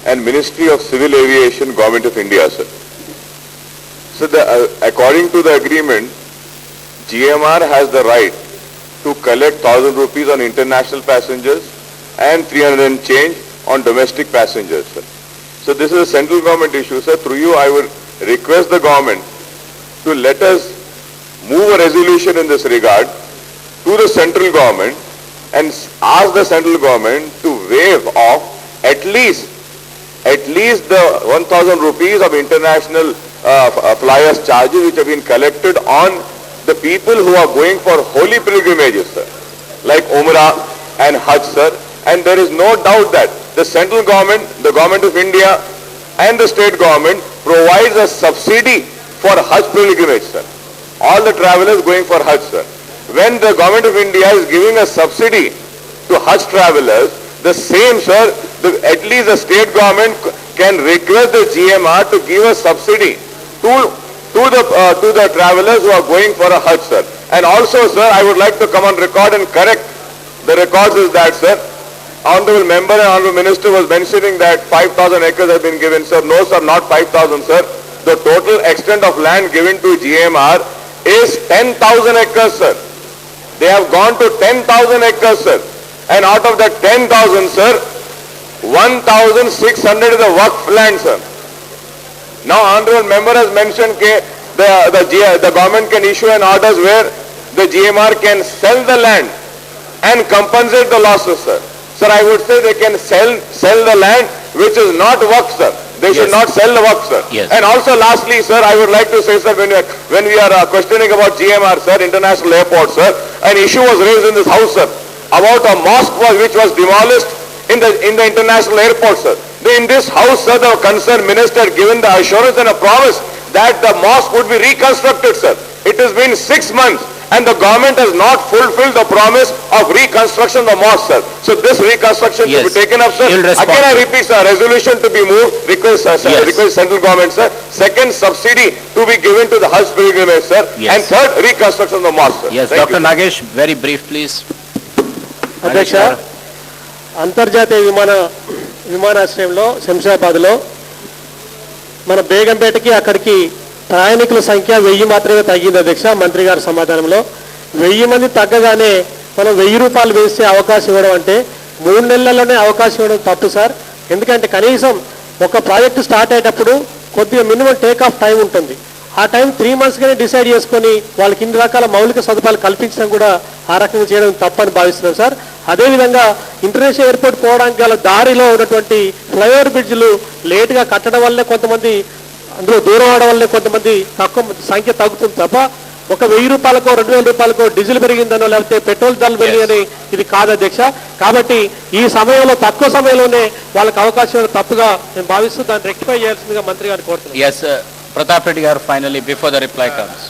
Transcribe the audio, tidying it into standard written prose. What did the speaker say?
and Ministry of Civil Aviation, Government of India, sir. So according to the agreement, GMR has the right to collect 1,000 rupees on international passengers and 300 and change on domestic passengers, sir. So this is a central government issue, sir. Through you, I would request the government to let us move a resolution in this regard to the central government and ask the central government to waive off at least the 1,000 rupees of international flyers charges which have been collected on the people who are going for holy pilgrimages, sir, like Umrah and Hajj, sir. And there is no doubt that the central government, the government of India and the state government provides a subsidy for Hajj pilgrimage, sir. All the travelers going for Hajj, sir. When the government of India is giving a subsidy to Hajj travelers, the same, sir, at least the state government can request the GMR to give a subsidy to the travelers who are going for a Hajj, sir. And also, sir, I would like to come on record and correct the records is that, sir, Honorable Member and Honorable Minister was mentioning that 5,000 acres have been given, sir. No, sir, not 5,000, sir. The total extent of land given to GMR is 10,000 acres, sir. They have gone to 10,000 acres, sir. And out of that 10,000, sir, 1,600 is the Waqf land, sir. Now, Honorable Member has mentioned that the government can issue an orders where the GMR can sell the land and compensate the losses, sir. Sir, I would say they can sell the land which is not Waqf, sir. They should not sell the Waqf, sir. Yes. And also, lastly, sir, I would like to say, sir, when we are questioning about GMR, sir, International Airport, sir, an issue was raised in this house, sir, about a mosque which was demolished in the international airport, sir. In this house, sir, the concerned minister had given the assurance and a promise that the mosque would be reconstructed, sir. It has been 6 months and the government has not fulfilled the promise of reconstruction of the mosque, sir. So this reconstruction should be taken up, sir. Again, I repeat, sir, resolution to be moved, request central government, sir. Second, subsidy to be given to the Hajj pilgrimage, sir. And third, reconstruction of the mosque, sir. Yes, Dr. Nagesh, very brief, please. అధ్యక్ష, అంతర్జాతీయ విమానాశ్రయంలో శంషాబాద్లో మన బేగంపేటకి అక్కడికి ప్రయాణికుల సంఖ్య 1000 మాత్రమే తగ్గింది అధ్యక్ష. మంత్రి గారి సమాధానంలో 1000 మంది తగ్గగానే మనం 1000 రూపాయలు వేసే అవకాశం ఇవ్వడం అంటే 3 నెలల్లోనే అవకాశం ఇవ్వడం తప్పు సార్. ఎందుకంటే కనీసం ఒక ప్రాజెక్టు స్టార్ట్ అయ్యేటప్పుడు కొద్దిగా మినిమం టేక్ ఆఫ్ టైం ఉంటుంది. ఆ టైం 3 మంత్స్గానే డిసైడ్ చేసుకొని వాళ్ళకి ఇన్ని రకాల మౌలిక సదుపాయాలు కల్పించడం కూడా ఆ రకంగా చేయడం తప్పని భావిస్తున్నాం సార్. అదేవిధంగా ఇంటర్నేషనల్ ఎయిర్పోర్ట్ పోవడానికి గల దారిలో ఉన్నటువంటి ఫ్లైఓవర్ బ్రిడ్జ్లు లేటుగా కట్టడం వల్లే కొంతమంది అందులో దూరం అవడం వల్లే కొంతమంది తక్కువ సంఖ్య తగ్గుతుంది తప్ప ఒక 1000 రూపాయలకో 2000 రూపాయలకో డీజిల్ పెరిగిందనో లేకపోతే పెట్రోల్ ధరలు పెరిగాయని ఇది కాదు అధ్యక్ష. కాబట్టి ఈ సమయంలో తక్కువ సమయంలోనే వాళ్ళకి అవకాశం తప్పుగా నేను భావిస్తూ దాన్ని రెక్టిఫై చేయాల్సిందిగా మంత్రి గారిని కోరుతున్నాను. Yes, Pratap Reddy garu finally before the reply comes.